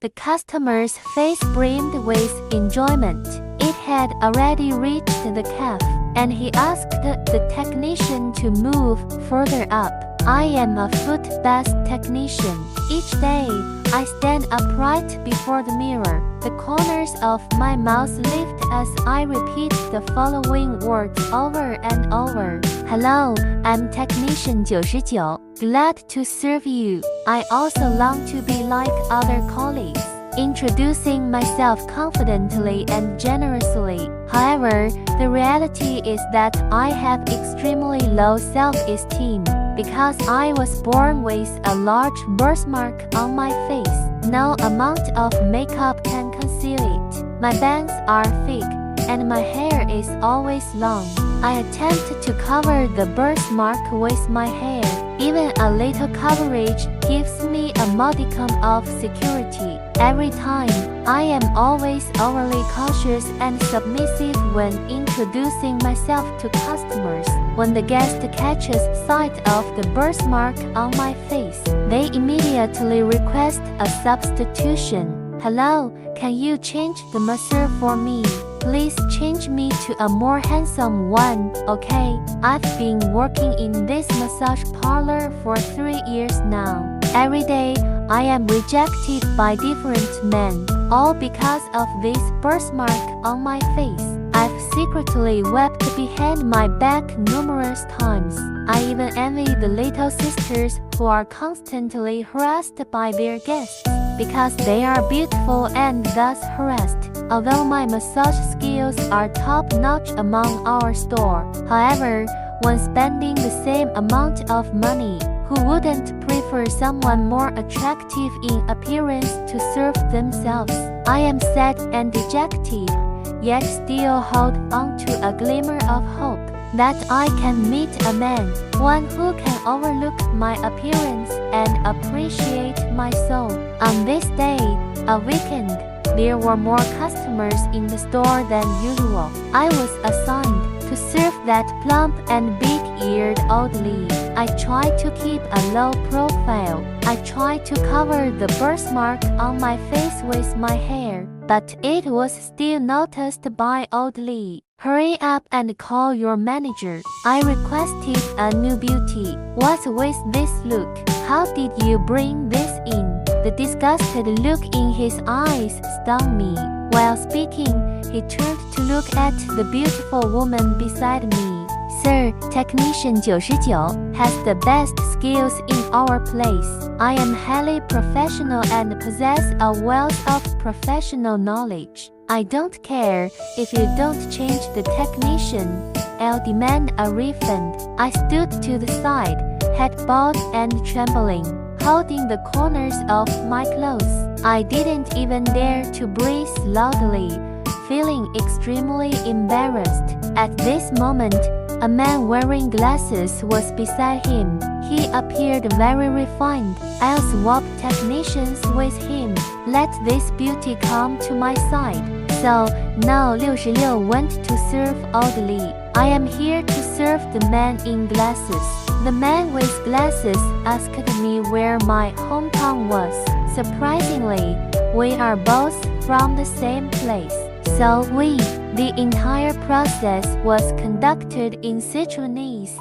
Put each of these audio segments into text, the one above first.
The customer's face brimmed with enjoyment. It had already reached the calf, and he asked the technician to move further up. I am a foot bath technician. Each day, I stand upright before the mirror. The corners of my mouth lift as I repeat the following words over and over. Hello, I'm Technician 99. Glad to serve you. I also long to be like other colleagues, introducing myself confidently and generously. However, the reality is that I have extremely low self-esteem. Because I was born with a large birthmark on my face, no amount of makeup can conceal it. My bangs are thick, and my hair is always long. I attempt to cover the birthmark with my hair. Even a little coverage gives me a modicum of security. Every time, I am always overly cautious and submissive when introducing myself to customers. When the guest catches sight of the birthmark on my face, they immediately request a substitution. Hello, can you change the masseur for me? Please change me to a more handsome one, okay? I've been working in this massage parlor for 3 years now. Every day, I am rejected by different men, all because of this birthmark on my face. I've secretly wept behind my back numerous times. I even envy the little sisters who are constantly harassed by their guests because they are beautiful and thus harassed. Although my massage skills are top-notch among our store, however, when spending the same amount of money, who wouldn't prefer someone more attractive in appearance to serve themselves? I am sad and dejected, yet still hold on to a glimmer of hope that I can meet a man, one who can overlook my appearance and appreciate my soul. On this day, a weekend, there were more customers in the store than usual. I was assigned to serve that plump and big-eared old lady. I tried to keep a low profile. I tried to cover the birthmark on my face with my hair, but it was still noticed by old Lee. Hurry up and call your manager. I requested a new beauty. What's with this look? How did you bring this in? The disgusted look in his eyes stung me. While speaking, he turned to look at the beautiful woman beside me. Sir, Technician 99 has the best skills in our place. I am highly professional and possess a wealth of professional knowledge. I don't care if you don't change the technician. I'll demand a refund. I stood to the side, head bowed and trembling, holding the corners of my clothes. I didn't even dare to breathe loudly, feeling extremely embarrassed. At this moment, a man wearing glasses was beside him. He appeared very refined. I'll swap technicians with him. Let this beauty come to my side. So, now 66 went to serve old Lee. I am here to serve the man in glasses. The man with glasses asked me where my hometown was. Surprisingly, we are both from the same place. So the entire process was conducted in Sichuanese,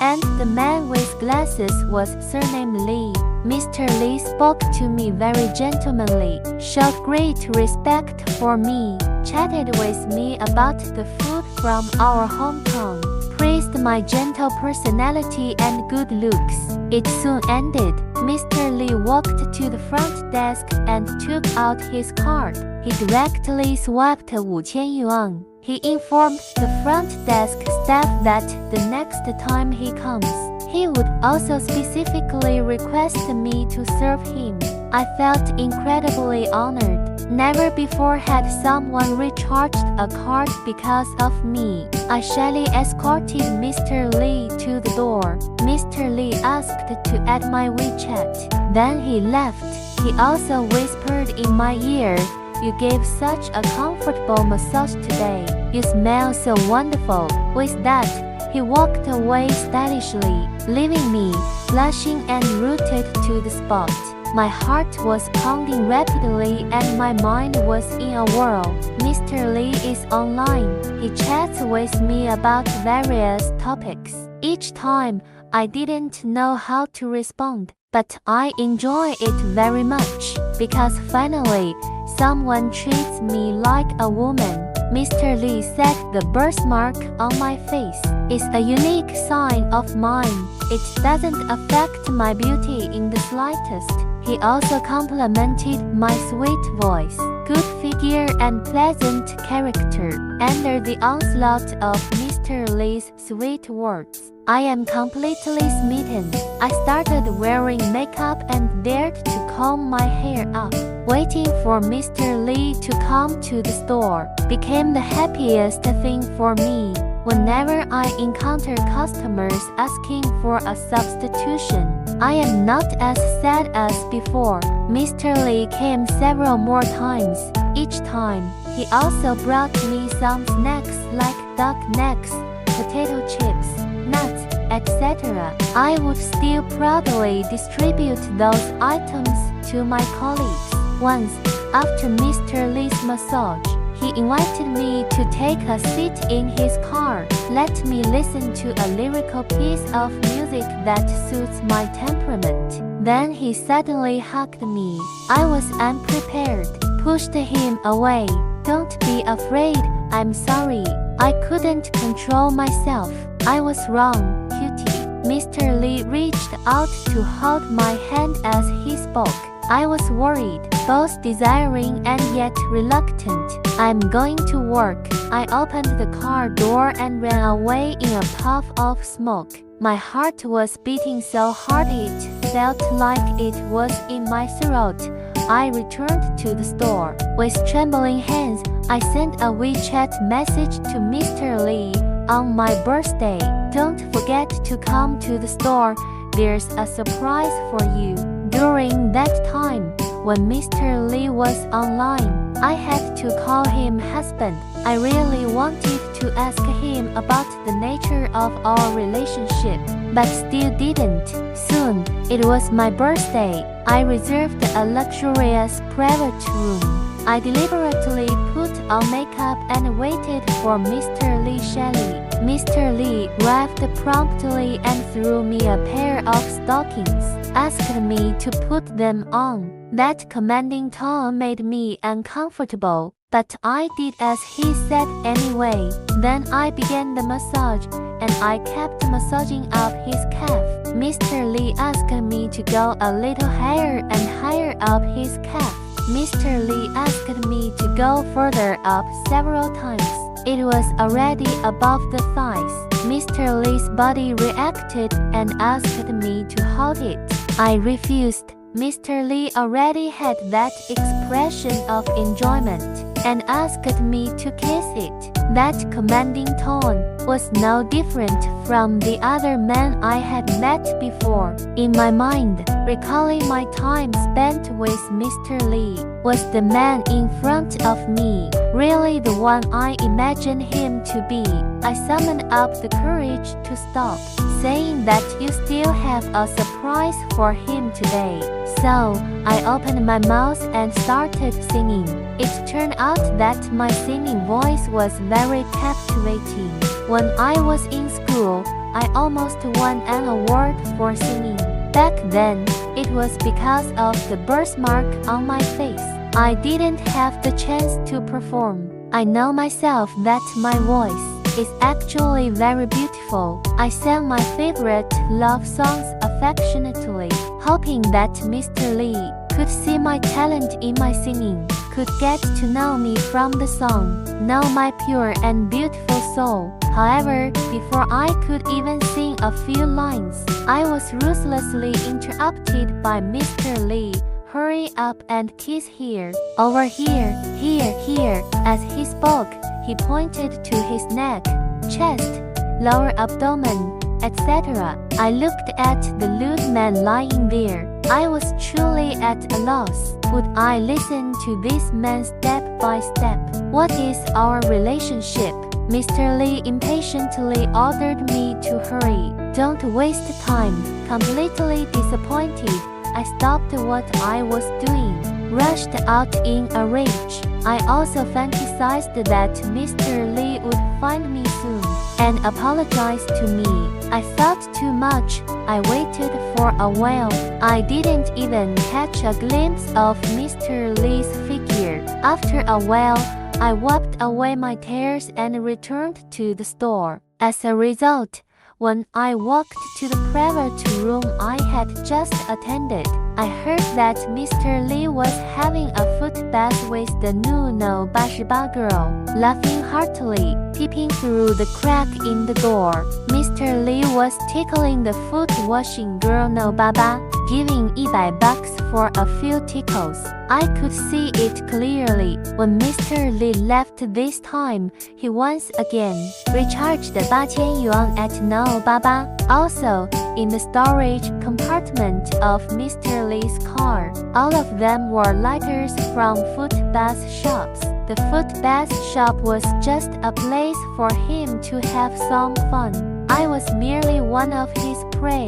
and the man with glasses was surnamed Lee. Mr. Lee spoke to me very gentlemanly, showed great respect for me, chatted with me about the food from our hometown, praised my gentle personality and good looks. It soon ended. Mr. Lee walked to the front desk and took out his card. He directly swiped 5000 yuan. He informed the front desk staff that the next time he comes, he would also specifically request me to serve him. I felt incredibly honored. Never before had someone recharged a card because of me. I shyly escorted Mr. Lee to the door. Mr. Lee asked to add my WeChat. Then he left. He also whispered in my ear, "You gave such a comfortable massage today. You smell so wonderful." With that, he walked away stylishly, leaving me blushing and rooted to the spot. My heart was pounding rapidly and my mind was in a whirl. Mr. Lee is online. He chats with me about various topics. Each time, I didn't know how to respond, but I enjoy it very much, because finally, someone treats me like a woman. Mr. Lee said the birthmark on my face is a unique sign of mine. It doesn't affect my beauty in the slightest. He also complimented my sweet voice, good figure and pleasant character. Under the onslaught of Mr. Lee's sweet words, I am completely smitten. I started wearing makeup and dared to comb my hair up. Waiting for Mr. Lee to come to the store became the happiest thing for me. Whenever I encounter customers asking for a substitution, I am not as sad as before. Mr. Lee came several more times. Each time, he also brought me some snacks like duck necks, potato chips, nuts, etc. I would still proudly distribute those items to my colleagues. Once, after Mr. Lee's massage, he invited me to take a seat in his car. Let me listen to a lyrical piece of music that suits my temperament. Then he suddenly hugged me. I was unprepared, pushed him away. Don't be afraid, I'm sorry. I couldn't control myself. I was wrong, cutie. Mr. Lee reached out to hold my hand as he spoke. I was worried, both desiring and yet reluctant. I'm going to work. I opened the car door and ran away in a puff of smoke. My heart was beating so hard it felt like it was in my throat. I returned to the store. With trembling hands, I sent a WeChat message to Mr. Lee. On my birthday, don't forget to come to the store. There's a surprise for you. During that time, when Mr. Lee was online, I had to call him husband. I really wanted to ask him about the nature of our relationship, but still didn't. Soon, it was my birthday. I reserved a luxurious private room. I deliberately put on makeup and waited for Mr. Lee shyly. Mr. Lee arrived promptly and threw me a pair of stockings, asked me to put them on. That commanding tone made me uncomfortable, but I did as he said anyway. Then I began the massage, and I kept massaging up his calf. Mr. Lee asked me to go a little higher and higher up his calf. Mr. Lee asked me to go further up several times. It was already above the thighs. Mr. Lee's body reacted and asked me to hold it. I refused. Mr. Lee already had that expression of enjoyment and asked me to kiss it. That commanding tone was no different from the other men I had met before. In my mind, recalling my time spent with Mr. Lee, was the man in front of me really the one I imagined him to be? I summoned up the courage to stop, saying that you still have a surprise for him today. So, I opened my mouth and started singing. It turned out that my singing voice was very captivating. When I was in school, I almost won an award for singing. Back then, it was because of the birthmark on my face. I didn't have the chance to perform. I know myself that my voice is actually very beautiful. I sang my favorite love songs affectionately, hoping that Mr. Lee could see my talent in my singing, could get to know me from the song, know my pure and beautiful soul. However, before I could even sing a few lines, I was ruthlessly interrupted by Mr. Lee. Hurry up and kiss here, over here, here. As he spoke, he pointed to his neck, chest, lower abdomen, etc. I looked at the lewd man lying there. I was truly at a loss. Would I listen to this man step by step? What is our relationship? Mr. Lee impatiently ordered me to hurry. Don't waste time. Completely disappointed, I stopped what I was doing, rushed out in a rage. I also fantasized that Mr. Lee would find me soon and apologize to me. I thought too much. I waited for a while. I didn't even catch a glimpse of Mr. Lee's figure. After a while, I wiped away my tears and returned to the store. As a result, when I walked to the private room I had just attended, I heard that Mr. Lee was having a foot bath with the new No 88 girl. Laughing heartily, peeping through the crack in the door, Mr. Lee was tickling the foot washing girl No 88, giving $100 for a few tickles. I could see it clearly. When Mr. Lee left this time, he once again recharged 8,000 yuan at No 88. Also, in the storage compartment of Mr. Lee's car, all of them were lighters from foot bath shops. The foot bath shop was just a place for him to have some fun. I was merely one of his prey.